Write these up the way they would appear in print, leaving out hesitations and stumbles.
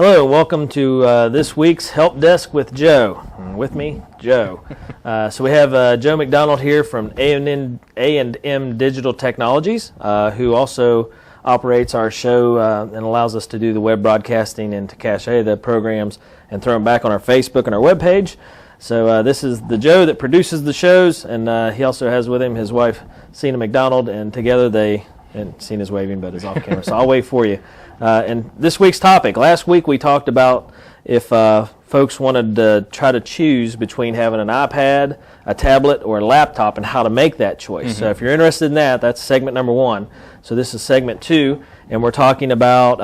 Hello, and welcome to this week's Help Desk with Joe. With me, Joe. So we have Joe McDonald here from A&M Digital Technologies, who also operates our show and allows us to do the web broadcasting and to cache the programs and throw them back on our Facebook and our webpage. So this is the Joe that produces the shows, and he also has with him his wife, Cena McDonald, and together they, and Cena's waving but is off camera, so I'll wave for you. And this week's topic, last week we talked about if folks wanted to try to choose between having an iPad, a tablet, or a laptop and how to make that choice. So if you're interested in that, that's segment number 1. So this is segment 2, and we're talking about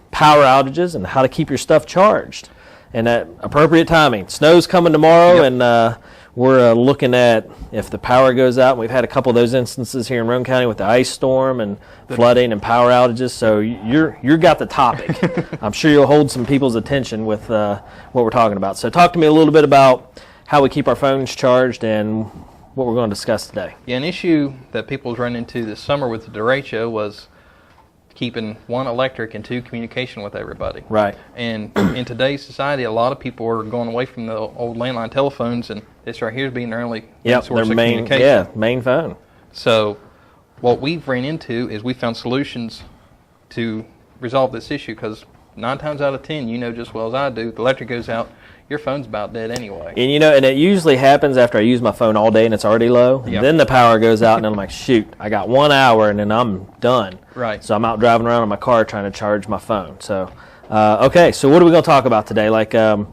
power outages and how to keep your stuff charged. And at appropriate timing. Snow's coming tomorrow, and we're looking at if the power goes out. And we've had a couple of those instances here in Roane County with the ice storm and flooding and power outages. So you're got the topic. I'm sure you'll hold some people's attention with what we're talking about. So talk to me a little bit about how we keep our phones charged and what we're going to discuss today. Yeah, an issue that people's run into this summer with the derecho was keeping 1, electric, and 2, communication with everybody. Right. And in today's society, a lot of people are going away from the old landline telephones, and this right here is being their only source of communication. Yeah, main phone. So what we've ran into is we found solutions to resolve this issue, because 9 times out of 10, you know just as well as I do, the electric goes out, your phone's about dead anyway. And and it usually happens after I use my phone all day and it's already low. Yep. Then the power goes out and I'm like, shoot, I got 1 hour and then I'm done. Right. So I'm out driving around in my car trying to charge my phone. So, okay, so what are we going to talk about today? Like, and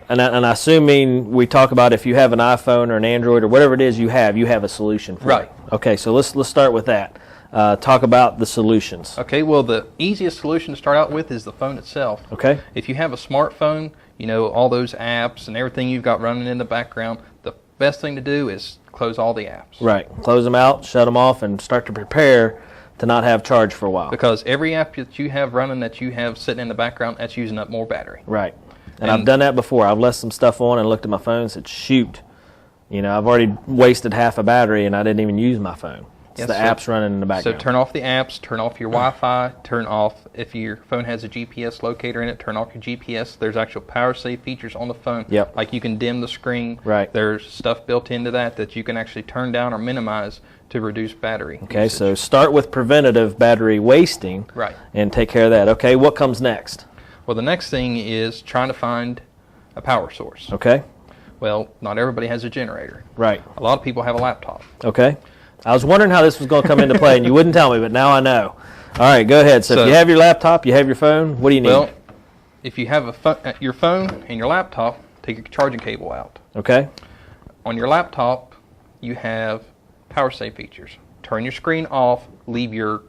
assuming we talk about if you have an iPhone or an Android or whatever it is you have a solution for Right. it. Okay, so let's start with that. Talk about the solutions. Okay, well, the easiest solution to start out with is the phone itself. Okay. If you have a smartphone, all those apps and everything you've got running in the background, the best thing to do is close all the apps. Right. Close them out, shut them off, and start to prepare to not have charge for a while. Because every app that you have running that you have sitting in the background, that's using up more battery. Right. And I've done that before. I've left some stuff on and looked at my phone and said, shoot, I've already wasted half a battery and I didn't even use my phone. It's the apps running in the background. So turn off the apps, turn off your Wi-Fi, turn off, if your phone has a GPS locator in it, turn off your GPS. There's actual power save features on the phone. Yep. Like you can dim the screen. Right. There's stuff built into that you can actually turn down or minimize to reduce battery Okay, usage. so start with preventative battery wasting. Right. And take care of that. Okay, what comes next? Well, the next thing is trying to find a power source. Okay. Well, not everybody has a generator. Right. A lot of people have a laptop. Okay. I was wondering how this was going to come into play, and you wouldn't tell me, but now I know. All right, go ahead. So if you have your laptop, you have your phone, what do you need? Well, if you have your phone and your laptop, take your charging cable out. Okay. On your laptop, you have power save features. Turn your screen off, leave your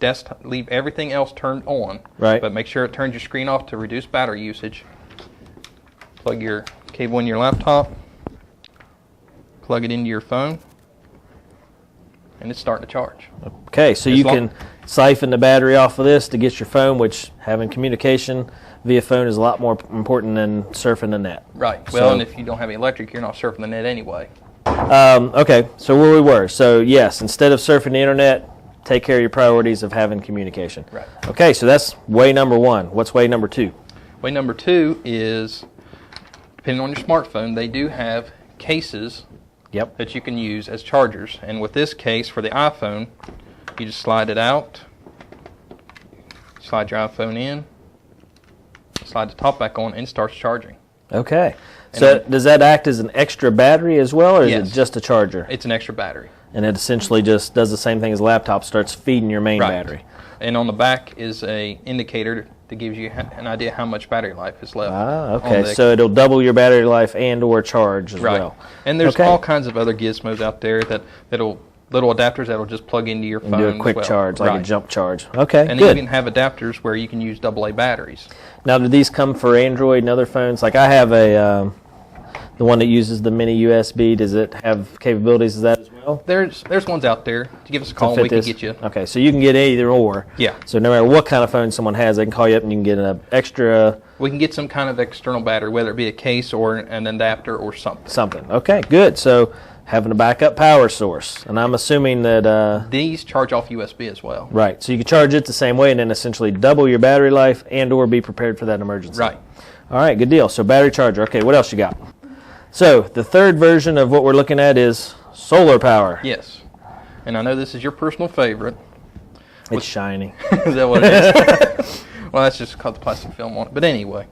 desktop, leave everything else turned on. Right. But make sure it turns your screen off to reduce battery usage. Plug your cable in your laptop, plug it into your phone, and it's starting to charge. Okay, so you can siphon the battery off of this to get your phone, which having communication via phone is a lot more important than surfing the net. Right. Well, and if you don't have any electric, you're not surfing the net anyway. Okay, so where we were. So yes, instead of surfing the internet, take care of your priorities of having communication. Right. Okay, so that's way number 1. What's way number 2? Way number 2 is, depending on your smartphone, they do have cases that you can use as chargers. And with this case, for the iPhone, you just slide it out, slide your iPhone in, slide the top back on, and it starts charging. Okay. So does that act as an extra battery as well, or is it just a charger? It's an extra battery. And it essentially just does the same thing as a laptop, starts feeding your main battery. And on the back is a indicator that gives you an idea how much battery life is left. Okay. So it'll double your battery life and or charge as well. And there's all kinds of other gizmos out there little adapters that'll just plug into your phone. Do a quick charge, like a jump charge. Okay, and good. they even have adapters where you can use AA batteries. Now, do these come for Android and other phones? Like I have the one that uses the mini USB. Does it have capabilities of that as well? There's ones out there. To give us a call, and we can get you. Okay, so you can get either or. Yeah. So no matter what kind of phone someone has, they can call you up and you can get an extra. We can get some kind of external battery, whether it be a case or an adapter or something. Okay, good. So having a backup power source. And I'm assuming that... these charge off USB as well. Right. So you can charge it the same way and then essentially double your battery life and or be prepared for that emergency. Right. All right, good deal. So battery charger. Okay, what else you got? So the third version of what we're looking at is solar power. Yes. And I know this is your personal favorite. It's shiny. Is that what it is? Well, that's just because the plastic film on it. But anyway,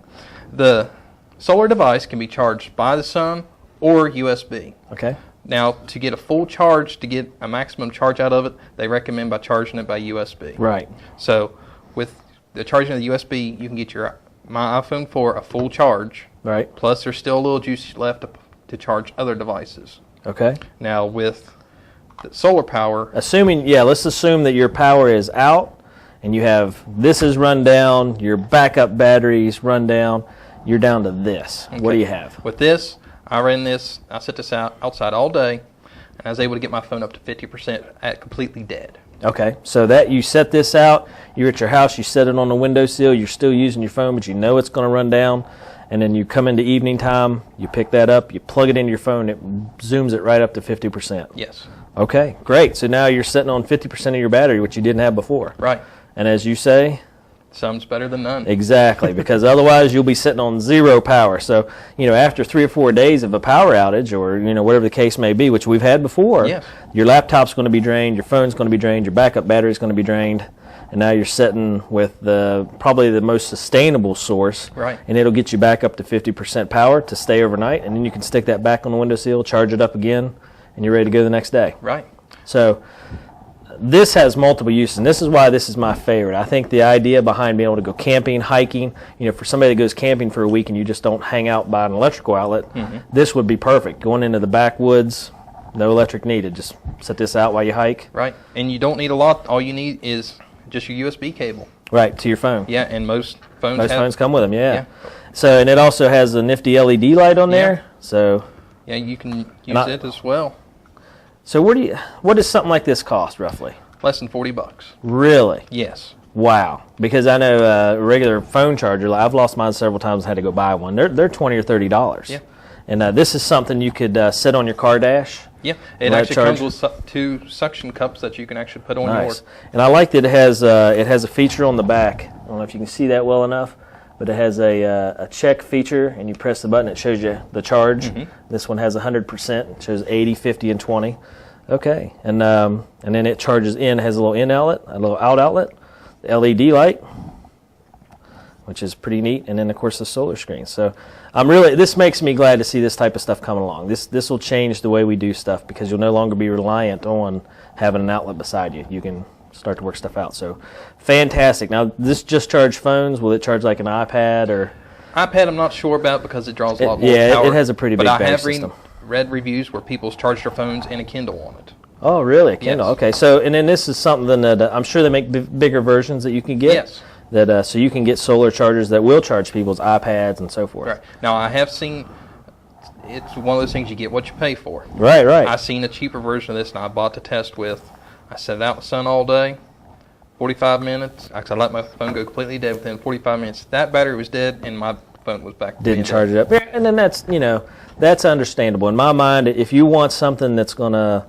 the solar device can be charged by the sun or USB. Okay. Now, to get a full charge, to get a maximum charge out of it, they recommend by charging it by USB. Right. So with the charging of the USB, you can get your My iPhone 4 a full charge. Right. Plus, there's still a little juice left to charge other devices. Okay. Now, with the solar power... let's assume that your power is out and you have, this is run down, your backup batteries run down, you're down to this. Okay. What do you have? With this, I set this outside all day, and I was able to get my phone up to 50% at completely dead. Okay, so that you set this out, you're at your house, you set it on the windowsill, you're still using your phone, but you know it's going to run down, and then you come into evening time, you pick that up, you plug it into your phone, it zooms it right up to 50%. Yes. Okay, great. So now you're sitting on 50% of your battery, which you didn't have before. Right. And as you say... some's better than none. Exactly, because otherwise you'll be sitting on zero power. So, after 3 or 4 days of a power outage or, whatever the case may be, which we've had before, yes. Your laptop's going to be drained, your phone's going to be drained, your backup battery's going to be drained, and now you're sitting with probably the most sustainable source, right. And it'll get you back up to 50% power to stay overnight, and then you can stick that back on the windowsill, charge it up again, and you're ready to go the next day. Right. So... this has multiple uses, and this is why this is my favorite. I think the idea behind being able to go camping, hiking, for somebody that goes camping for a week and you just don't hang out by an electrical outlet, This would be perfect. Going into the backwoods, no electric needed. Just set this out while you hike. Right, and you don't need a lot. All you need is just your USB cable. Right, to your phone. Yeah, and most phones come with them, yeah. So, and it also has a nifty LED light on there. So yeah, you can use it as well. So what does something like this cost roughly? Less than $40. Really? Yes. Wow. Because I know a regular phone charger, I've lost mine several times and had to go buy one. They're $20 or $30. Yeah. And this is something you could sit on your car dash. Yeah. It actually comes with 2 suction cups that you can actually put on yours. And I like that it has a feature on the back. I don't know if you can see that well enough, but it has a check feature, and you press the button, it shows you the charge. This one has 100%. It shows 80, 50, and 20. Okay, and then it charges in, has a little in outlet, a little out outlet, the LED light, which is pretty neat, and then of course the solar screen. So this makes me glad to see this type of stuff coming along. This will change the way we do stuff because you'll no longer be reliant on having an outlet beside you. You can start to work stuff out. So fantastic. Now this just charge phones. Will it charge like an iPad or? iPad I'm not sure about because it draws a lot more power. Yeah, it has a pretty big battery system. But I have read reviews where people's charged their phones and a Kindle on it. Oh, really? A Kindle? Yes. Okay. So, and then this is something that I'm sure they make bigger versions that you can get. Yes. That so you can get solar chargers that will charge people's iPads and so forth. Right. Now I have seen. It's one of those things you get what you pay for. Right. I've seen a cheaper version of this, and I bought to test with. I set it out in the sun all day. 45 minutes. I let my phone go completely dead within 45 minutes. That battery was dead, and my phone was back. Didn't charge it up. And then that's understandable. In my mind, if you want something that's going to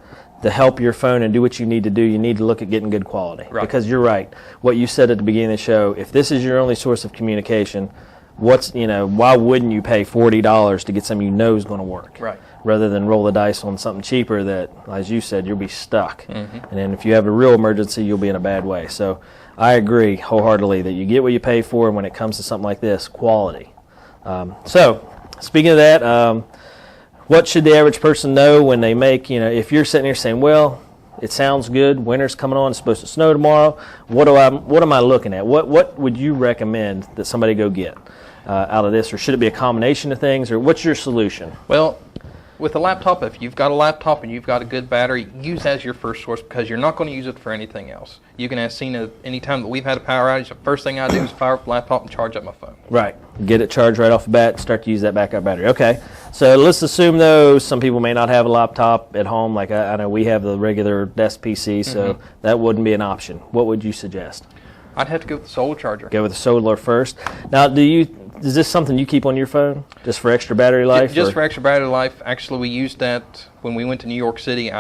help your phone and do what you need to do, you need to look at getting good quality. Right. Because you're right. What you said at the beginning of the show, if this is your only source of communication, why wouldn't you pay $40 to get something you know is going to work? Right. Rather than roll the dice on something cheaper that, as you said, you'll be stuck. And then if you have a real emergency, you'll be in a bad way. So I agree wholeheartedly that you get what you pay for, and when it comes to something like this, quality. So speaking of that, what should the average person know when they make, if you're sitting here saying, well, it sounds good, winter's coming on, it's supposed to snow tomorrow, what am I looking at? What would you recommend that somebody go get out of this? Or should it be a combination of things? Or what's your solution? Well, with a laptop, if you've got a laptop and you've got a good battery, use that as your first source because you're not going to use it for anything else. You can have seen it any time that we've had a power outage, the first thing I do is fire up the laptop and charge up my phone. Right. Get it charged right off the bat, start to use that backup battery. Okay. So let's assume, though, some people may not have a laptop at home. Like I know we have the regular desk PC, so that wouldn't be an option. What would you suggest? I'd have to go with the solar charger. Go with the solar first. Now, do you Is this something you keep on your phone just for extra battery life? Just for extra battery life. Actually, we used that when we went to New York City.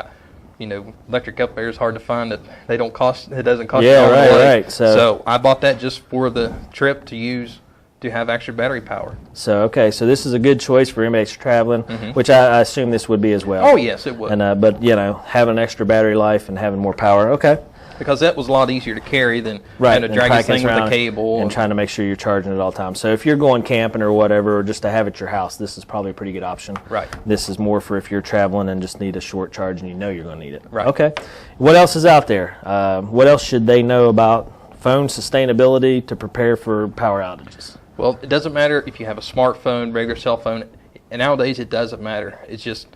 Electric up there is hard to find. It doesn't cost. Yeah, right. So I bought that just for the trip to use to have extra battery power. So this is a good choice for anybody that's traveling, which I assume this would be as well. Oh yes, it would. And but having extra battery life and having more power. Okay. Because that was a lot easier to carry than having to drag this thing with a cable. And trying to make sure you're charging it all the time. So if you're going camping or whatever, or just to have at your house, this is probably a pretty good option. Right. This is more for if you're traveling and just need a short charge and you know you're going to need it. Right. Okay. What else is out there? What else should they know about phone sustainability to prepare for power outages? Well, it doesn't matter if you have a smartphone, regular cell phone. And nowadays, it doesn't matter. It's just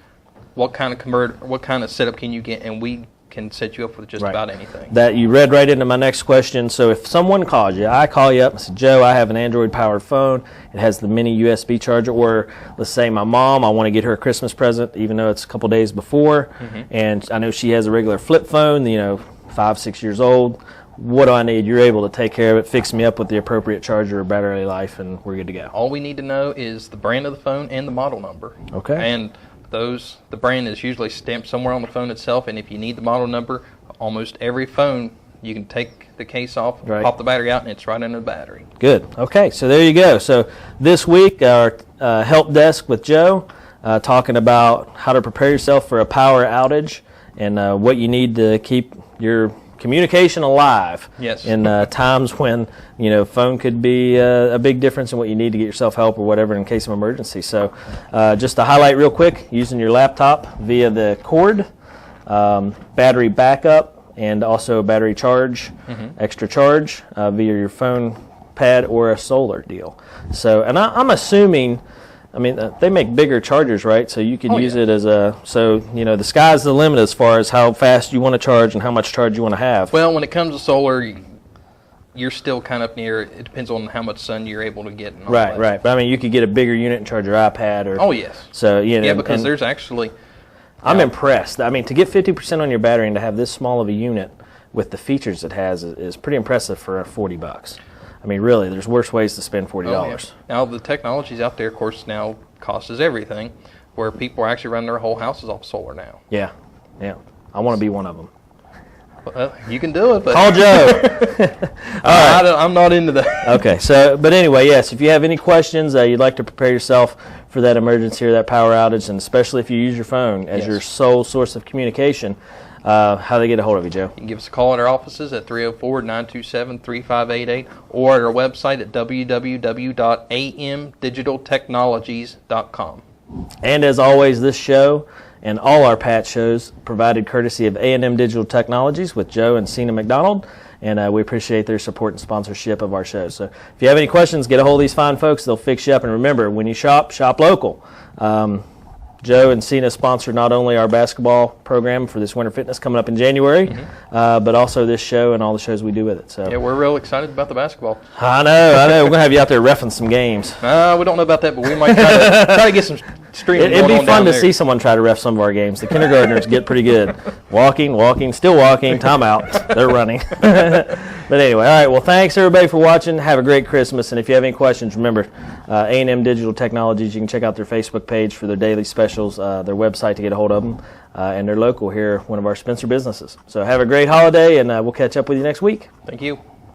what kind of setup can you get, and we can set you up with just about anything. That you read right into my next question. So if someone calls you, I call you up and say, Joe, I have an Android-powered phone. It has the mini USB charger. Or let's say my mom, I want to get her a Christmas present, even though it's a couple days before, and I know she has a regular flip phone, 5-6 years old. What do I need? You're able to take care of it, fix me up with the appropriate charger or battery life, and we're good to go. All we need to know is the brand of the phone and the model number. Okay. And the brand is usually stamped somewhere on the phone itself, and if you need the model number, almost every phone, you can take the case off, pop the battery out, and it's right under the battery. Good. Okay, so there you go. So this week, our help desk with Joe, talking about how to prepare yourself for a power outage and what you need to keep your communication alive. Yes. In times when phone could be a big difference in what you need to get yourself help or whatever in case of emergency. So just to highlight real quick, using your laptop via the cord, battery backup, and also battery charge, extra charge via your phone pad or a solar deal. So, and I'm assuming, they make bigger chargers, right? So you could use it as the sky's the limit as far as how fast you want to charge and how much charge you want to have. Well, when it comes to solar, you're still kind of near, it depends on how much sun you're able to get. And all that. Right. But you could get a bigger unit and charge your iPad or. Oh, yes. So, yeah, because there's actually. I'm impressed. To get 50% on your battery and to have this small of a unit with the features it has is pretty impressive for $40. Really, there's worse ways to spend $40. Oh, yeah. Now, the technologies out there, of course, now costs everything, where people are actually running their whole houses off solar now. Yeah. I want to be one of them. Well, you can do it, but call Joe. All right. I'm not into that. Okay, but anyway, yes, if you have any questions, you'd like to prepare yourself for that emergency or that power outage, and especially if you use your phone as your sole source of communication, how do they get a hold of you, Joe? You can give us a call at our offices at 304-927-3588 or at our website at www.amdigitaltechnologies.com. And as always, this show and all our Pat shows provided courtesy of A&M Digital Technologies with Joe and Cena McDonald, and we appreciate their support and sponsorship of our show. So if you have any questions, get a hold of these fine folks. They'll fix you up. And remember, when you shop local. Joe and Cena sponsor not only our basketball program for this Winter Fitness coming up in January, but also this show and all the shows we do with it. So yeah, we're real excited about the basketball. I know. We're going to have you out there reffing some games. We don't know about that, but we might try to get some streaming going on. It'd be fun to see someone try to ref some of our games. The kindergartners get pretty good. Walking, still walking, timeout. They're running. But anyway, all right. Well, thanks everybody for watching. Have a great Christmas. And if you have any questions, remember A&M Digital Technologies. You can check out their Facebook page for their daily specials, their website to get a hold of them, and they're local here, one of our Spencer businesses. So have a great holiday, and we'll catch up with you next week. Thank you.